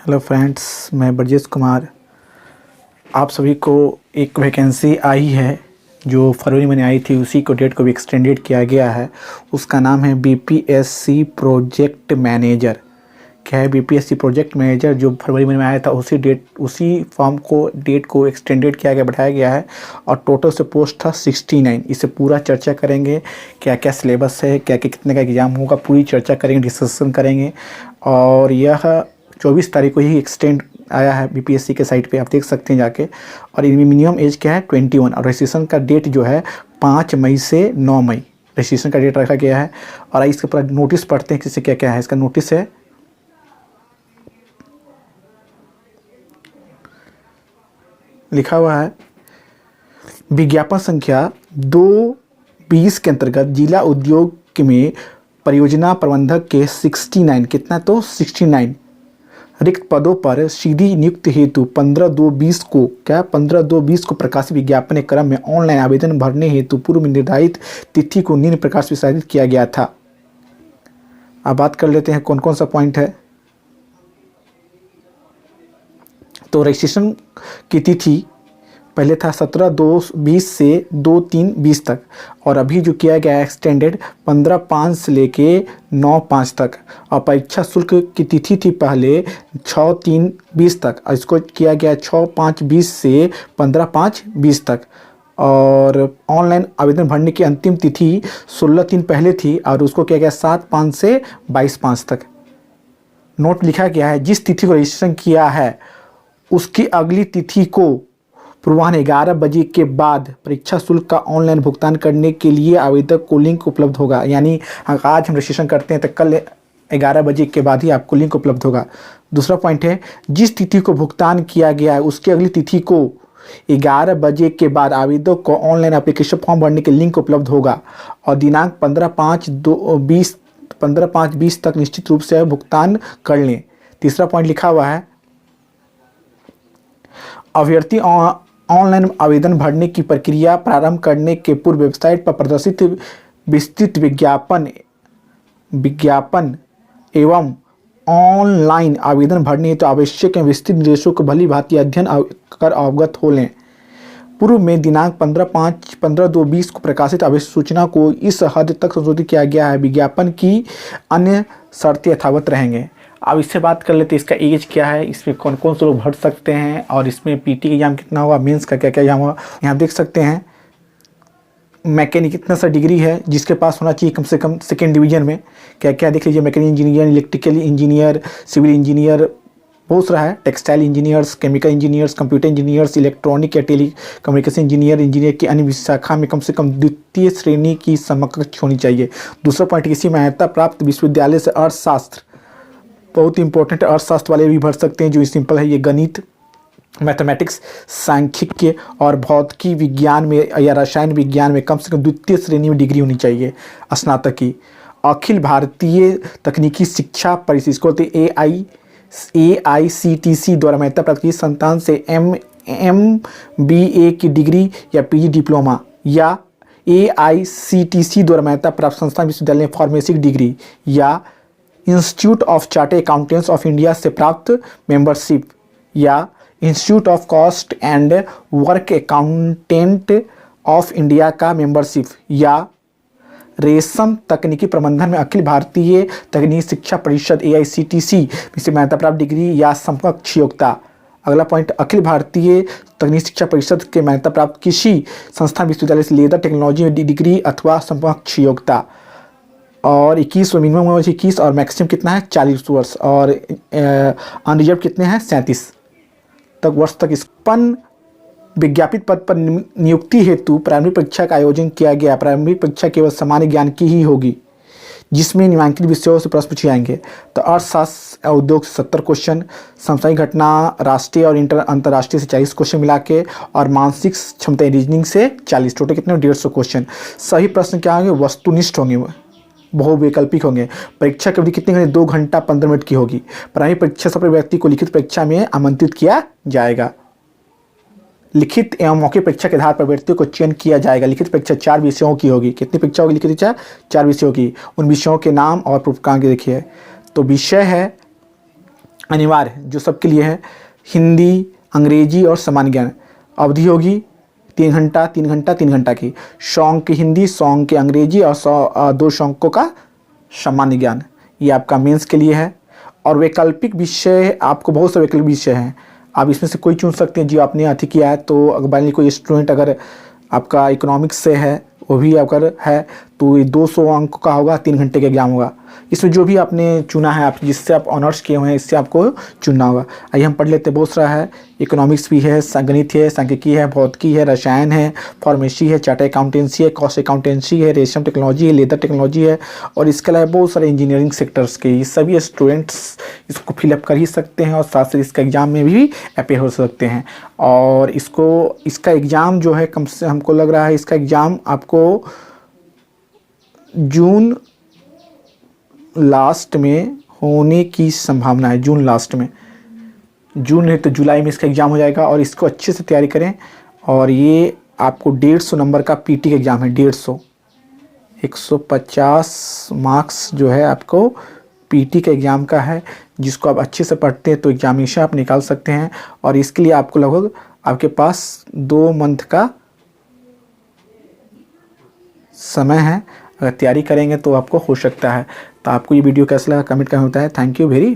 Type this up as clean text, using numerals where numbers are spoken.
Hello friends, मैं ब्रजेश कुमार। आप सभी को एक वैकेंसी आई है जो फरवरी महीने आई थी, उसी को डेट को भी एक्सटेंडेड किया गया है। उसका नाम है बीपीएससी प्रोजेक्ट मैनेजर। क्या है बीपीएससी प्रोजेक्ट मैनेजर, जो फरवरी महीने में आया था, उसी फॉर्म को डेट को एक्सटेंडेड किया गया, बढ़ाया गया है। और टोटल से पोस्ट था 69। इसे पूरा चर्चा करेंगे, क्या क्या सिलेबस है, क्या क्या कितने का एग्ज़ाम होगा, पूरी चर्चा करेंगे, डिस्कशन करेंगे। और यह 24 तारीख को ही एक्सटेंड आया है बीपीएससी के साइट पे, आप देख सकते हैं जाके। और इनमें मिनिमम एज क्या है 21, और रजिस्ट्रेशन का डेट जो है 5 मई से 9 मई रजिस्ट्रेशन का डेट रखा गया है। और इसके ऊपर नोटिस पढ़ते हैं किससे क्या क्या है। इसका नोटिस है, लिखा हुआ है विज्ञापन संख्या 220 के अंतर्गत जिला उद्योग में परियोजना प्रबंधक के 69, कितना तो 69 रिक्त पदों पर सीधी नियुक्ति हेतु 15/2/20 को 15/2/20 को प्रकाशित विज्ञापन के क्रम में ऑनलाइन आवेदन भरने हेतु पूर्व निर्धारित तिथि को निम्न प्रकार से विस्तारित किया गया था। अब बात कर लेते हैं कौन कौन सा पॉइंट है। तो रजिस्ट्रेशन की तिथि पहले था 17/2/20 से 2/3/20 तक, और अभी जो किया गया है एक्सटेंडेड 15/5 से लेके 9/5 तक। और परीक्षा शुल्क की तिथि थी पहले 6/3/20 तक, और इसको किया गया 6/5/20 से 15/5/20 तक। और ऑनलाइन आवेदन भरने की अंतिम तिथि 16 पहले थी, और उसको किया गया 7/5 से 22/5 तक। नोट लिखा गया है जिस तिथि को रजिस्ट्रेशन किया है उसकी अगली तिथि को पूर्वाह्न 11 बजे के बाद परीक्षा शुल्क का ऑनलाइन भुगतान करने के लिए आवेदक को लिंक उपलब्ध होगा। यानी आज हम रजिस्ट्रेशन करते हैं तो कल 11 बजे के बाद ही आपको लिंक उपलब्ध होगा। दूसरा पॉइंट है, जिस तिथि को भुगतान किया गया है उसकी अगली तिथि को 11 बजे के बाद आवेदक को ऑनलाइन एप्लीकेशन फॉर्म भरने के लिंक उपलब्ध होगा, और दिनांक 15/5/20 तक निश्चित रूप से भुगतान कर लें। तीसरा पॉइंट लिखा हुआ है, अभ्यर्थी ऑनलाइन आवेदन भरने की प्रक्रिया प्रारंभ करने के पूर्व वेबसाइट पर प्रदर्शित विस्तृत विज्ञापन एवं ऑनलाइन आवेदन भरने तो आवश्यक विस्तृत निर्देशों को भली भांति अध्ययन कर अवगत हो लें। पूर्व में दिनांक 15/2/20 को प्रकाशित आवश्यक सूचना को इस हद तक संशोधित किया गया है, विज्ञापन की अन्य शर्तें यथावत रहेंगे। अब इससे बात कर लेते हैं इसका एज क्या है, इसमें कौन कौन से लोग भर सकते हैं, और इसमें पीटी का एग्जाम कितना होगा, मेंस का क्या क्या एग्जाम होगा। यहाँ देख सकते हैं मैकेनिक कितना सा डिग्री है जिसके पास होना चाहिए कम से कम सेकेंड डिवीजन में। क्या क्या देख लीजिए, mechanical engineer, electrical engineer, civil engineer, बहुत सारा है, textile engineers, chemical engineers, computer engineers, electronic या टेली कम्युनिकेशन इंजीनियर की अन्य शाखा में कम से कम द्वितीय श्रेणी की समकक्ष होनी चाहिए। दूसरा पॉइंट, किसी मान्यता प्राप्त विश्वविद्यालय से अर्थशास्त्र, बहुत इंपॉर्टेंट, अर्थशास्त्र वाले भी भर सकते हैं, जो सिंपल है, ये गणित, मैथमेटिक्स, सांख्यिकी और भौतिकी विज्ञान में या रसायन विज्ञान में कम से कम द्वितीय श्रेणी में डिग्री होनी चाहिए, स्नातक की। अखिल भारतीय तकनीकी शिक्षा परिषद, इसको AICTC द्वारा मान्यता प्राप्त की संस्थान से MBA की डिग्री या PG डिप्लोमा, या AICTC द्वारा मान्यता प्राप्त संस्थान विश्वविद्यालय फार्मेसी की डिग्री, या institute of chartered accountants of India से प्राप्त मेंबरशिप, या institute of cost and work accountant of India का मेंबरशिप, या रेशम तकनीकी प्रबंधन में अखिल भारतीय तकनीकी शिक्षा परिषद AICTC से मान्यता प्राप्त डिग्री या समकक्ष योग्यता। अगला पॉइंट, अखिल भारतीय तकनीकी शिक्षा परिषद के मान्यता प्राप्त किसी संस्थान विश्वविद्यालय से लेदर टेक्नोलॉजी में डिग्री अथवा समकक्ष योग्यता। और 21 मिनिमम वर्ष 21, और मैक्सिमम कितना है 40 वर्ष, और अनरिजर्व कितने हैं 37 तक वर्ष तक। स्पन विज्ञापित पद पर नियुक्ति हेतु प्रारंभिक परीक्षा का आयोजन किया गया। प्रारंभिक परीक्षा केवल सामान्य ज्ञान की ही होगी, जिसमें निम्नलिखित विषयों से प्रश्न पूछे जाएंगे। तो अर्थशास्त्र उद्योग से 70 क्वेश्चन, समसामयिक घटना राष्ट्रीय और अंतर्राष्ट्रीय से 40 क्वेश्चन मिला के, और मानसिक क्षमता रीजनिंग से 40, टोटल कितने 150 क्वेश्चन। सही प्रश्न क्या होंगे, वस्तुनिष्ठ होंगे, बहुवैकल्पिक होंगे। परीक्षा की अवधि कितनी होगी, 2 घंटा 15 मिनट की होगी। प्रारंभिक परीक्षा से व्यक्ति को लिखित परीक्षा में आमंत्रित किया जाएगा। लिखित एवं मौखिक परीक्षा के आधार पर व्यक्तियों को चयन किया जाएगा। लिखित परीक्षा 4 विषयों की होगी। कितनी परीक्षा होगी लिखित परीक्षा? 4 विषयों की। उन विषयों के नाम और पूर्वांक देखिए। तो विषय है अनिवार्य है जो सबके लिए है। हिंदी, अंग्रेजी और सामान्य ज्ञान। अवधि होगी 3 घंटा 3 घंटा 3 घंटा की। 100 अंक की हिंदी, 100 अंक की अंग्रेजी और 200 अंकों का सामान्य ज्ञान। ये आपका मेंस के लिए है। और वैकल्पिक विषय, आपको बहुत से वैकल्पिक विषय हैं, आप इसमें से कोई चुन सकते हैं जो आपने अति किया है। तो अगर मान लीजिए कोई स्टूडेंट अगर आपका इकोनॉमिक्स से है, वो भी अगर है, तो ये 200 अंक का होगा, 3 घंटे का एग्जाम होगा। इसमें जो भी आपने चुना है, आप जिससे आप ऑनर्स किए हुए हैं, इससे आपको चुनना होगा। आइए हम पढ़ लेते हैं। बहुत सारा है, इकोनॉमिक्स भी है, गणित है, सांख्यिकी है, भौतिकी है, रसायन है, फार्मेसी है, चार्टर्ड अकाउंटेंसी है, कॉस्ट अकाउंटेंसी है, रेशम टेक्नोलॉजी है, लेदर टेक्नोलॉजी है, और इसके अलावा बहुत सारे इंजीनियरिंग सेक्टर्स के। ये सभी स्टूडेंट्स इसको फिलअप कर ही सकते हैं और साथ साथ इसका एग्ज़ाम में भी अपेयर हो सकते हैं। और इसका एग्ज़ाम जो है, कम से हमको लग रहा है इसका एग्ज़ाम आपको जून लास्ट में होने की संभावना है। जून लास्ट में, जून नहीं तो जुलाई में इसका एग्ज़ाम हो जाएगा। और इसको अच्छे से तैयारी करें। और ये आपको 150 नंबर का पीटी का एग्ज़ाम है। 150 मार्क्स जो है आपको पीटी के एग्ज़ाम का है, जिसको आप अच्छे से पढ़ते हैं तो एग्जामिनेशन आप निकाल सकते हैं। और इसके लिए आपको लगभग आपके पास 2 मंथ का समय है। अगर तैयारी करेंगे तो आपको हो सकता है। तो आपको ये वीडियो कैसा लगा कमेंट करना होता है। Thank you very